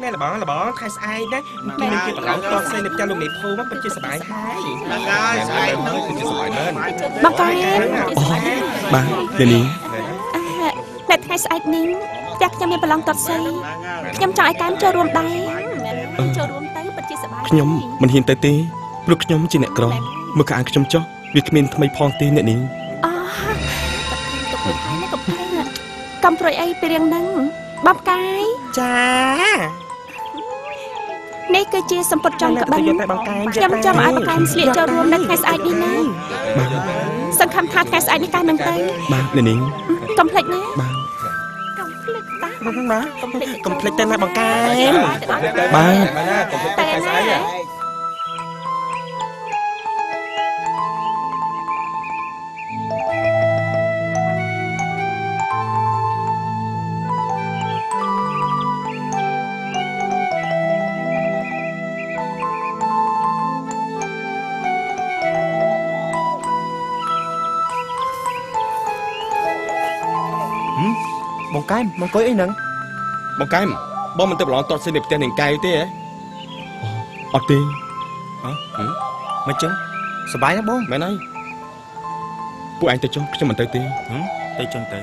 ណែលបងខែស្អែកណាមានគេប្រឡងតបផ្សេងនៅផ្ទះលោកមេភូមិពិតជាសប្បាយហើយហ្នឹងហើយស្អែកនោះគឺជាសប្បាយមែនបងកែបាទនាងតែថ្ងៃស្អែកនេះផ្ទះខ្ញុំមានប្រឡងតបផ្សេងខ្ញុំចង់ឲ្យកែមចូលរួមដែរចូលរួមទៅពិតជាសប្បាយខ្ញុំមិនហ៊ានទៅទេព្រោះខ្ញុំជាអ្នកក្រមើលកាអខ្ញុំចុះវាគ្មានថ្មីផងទេអ្នកនាងទុកទៅហើយណាកំប្រួយអីពីរឿងហ្នឹងបងកាយចានេះគឺជាសម្ពុតចំក្បិនខ្ញុំចង់ឲ្យបងកាយស្លៀកចូលរួមនៅថ្ងៃស្អែកនេះណាសង្ឃឹមថាថ្ងៃស្អែកនេះកាយនឹងទៅបាទអ្នកនាងកុំភ្លេចណាបាទកុំភ្លេចបាទកុំភ្លេចទៅណាបងកាយបាទកុំភ្លេចថ្ងៃស្អែកបងកែមមកអង្គុយអីហ្នឹងបងកែមបងមិនទៅប្រឡងតតសិននៅផ្ទះនឹងកែវទេហ៎អត់ទេមិនចឹងសប្បាយណាបងមែនហើយពួកឯងទៅចុះខ្ញុំមិនទៅទេទៅចឹងទៅ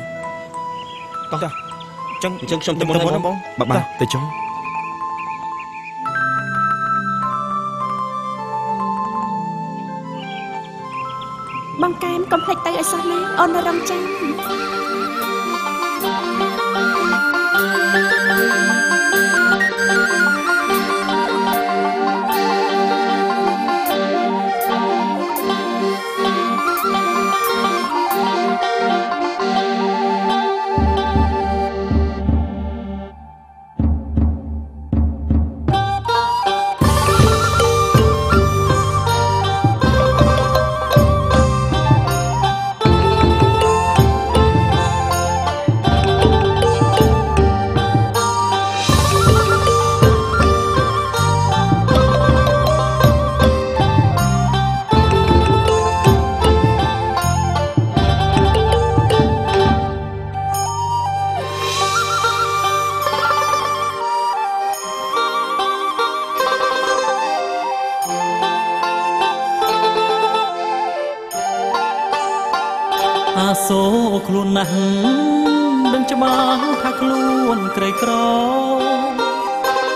តោះចឹងខ្ញុំទៅមុនណាបងបាទទៅចុះបងកែមកុំភ្លេចទៅឲ្យសោះណាអូនរំចាំសូខ្លួនណាស់ដឹងច្បាស់ថាខ្លួនក្រីក្រ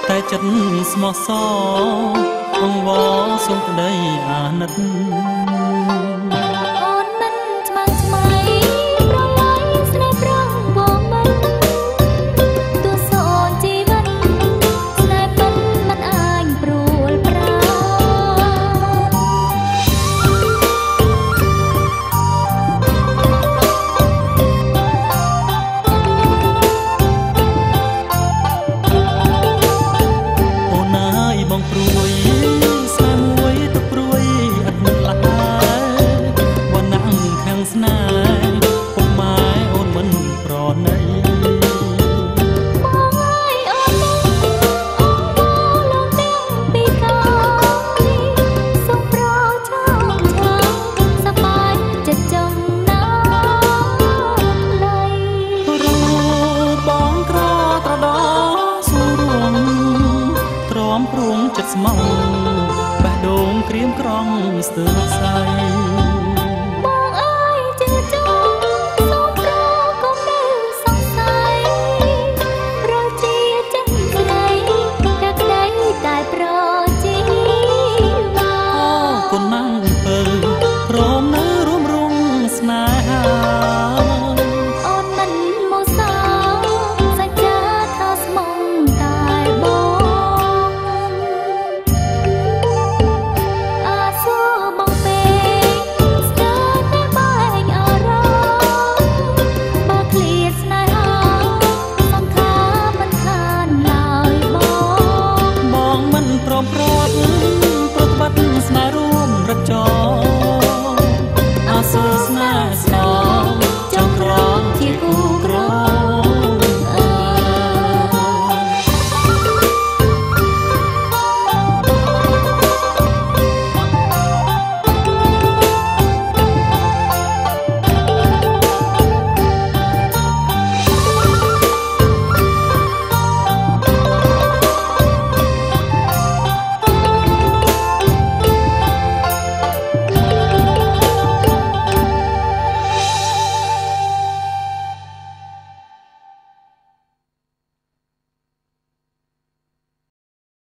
តែចិត្តស្មោះសរអង្វរសូមក្តីអាណិតអូនមិនស្មើស្មៃប្រឡាយស្នេហ៍ប្រងបងមិនទោះសូនជីវិតស្នេហ៍ពិតមិនអាចព្រួលប្រាបងព្រួយស្នេហ៍មួយទៅព្រួយអត់មិនឡាវណ្ណាំខាងស្នេហ៍ពុកម៉ែអូនមិនប្រណីបងហើយអូននឹងអូនមកលោកទាំងពីកោសុំប្រឆោមឆោមសប្បាយចិត្តចង់ណាលៃរូបបងក្រត្រដោសួររួមទ្រាំព្រួងចិត្តស្មោះបេះដូងក្រៀមក្រំស្ទើរសៃ